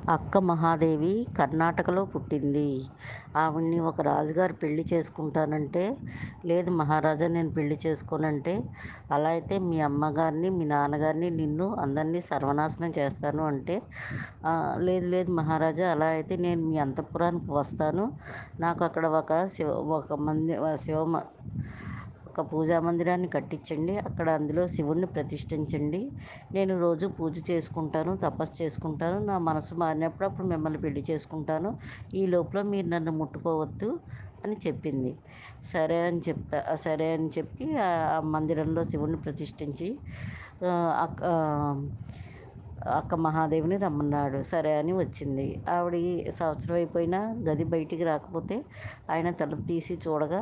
అక్క మహాదేవి కర్ణాటకలో పుట్టింది. ఆవిడని ఒక రాజుగారు పెళ్లి చేసుకుంటానంటే, లేదు మహారాజా నేను పెళ్లి చేసుకోనంటే, అలా అయితే మీ అమ్మగారిని, మీ నాన్నగారిని, నిన్ను అందరినీ సర్వనాశనం చేస్తాను అంటే, లేదు లేదు మహారాజా అలా అయితే నేను మీ అంతఃపురానికి వస్తాను. నాకు అక్కడ ఒక ఒక పూజా మందిరాన్ని కట్టించండి. అక్కడ అందులో శివుడిని ప్రతిష్ఠించండి. నేను రోజు పూజ చేసుకుంటాను, తపస్సు చేసుకుంటాను. నా మనసు మారినప్పుడు అప్పుడు మిమ్మల్ని పెళ్లి చేసుకుంటాను. ఈ లోపల మీరు నన్ను ముట్టుకోవద్దు అని చెప్పింది. సరే అని చెప్పి ఆ మందిరంలో శివుడిని ప్రతిష్ఠించి ఆహ్, అక్ ఆహ్, అక్క మహాదేవిని రమ్మన్నాడు. సరే అని వచ్చింది. సంవత్సరం అయిపోయినా గది బయటికి రాకపోతే ఆయన తలుపు తీసి చూడగా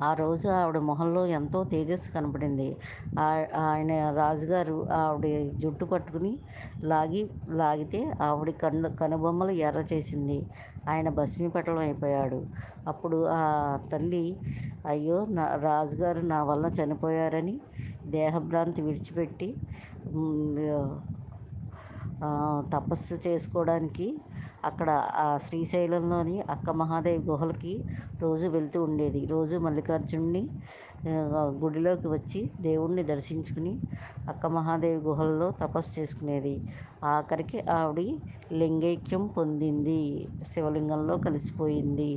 ఆ రోజు ఆవిడ మొహంలో ఎంతో తేజస్సు కనపడింది. ఆయన రాజుగారు ఆవిడ జుట్టు పట్టుకుని లాగి లాగితే ఆవిడ కనుబొమ్మలు ఎర్ర చేసింది. ఆయన భస్మీపటలం అయిపోయాడు. అప్పుడు ఆ తల్లి అయ్యో! రాజుగారు నా వల్ల చనిపోయారని దేహభ్రాంతి విడిచిపెట్టి హ్మ్. తపస్సు చేసుకోవడానికి అక్కడ ఆ శ్రీశైలంలోని అక్క మహాదేవి గుహలకి రోజు వెళ్తూ ఉండేది. రోజు మల్లికార్జునుడిని గుడిలోకి వచ్చి దేవుణ్ణి దర్శించుకుని అక్క మహాదేవి గుహల్లో తపస్సు చేసుకునేది. ఆఖరికి ఆవిడ లింగైక్యం పొందింది. శివలింగంలో కలిసిపోయింది.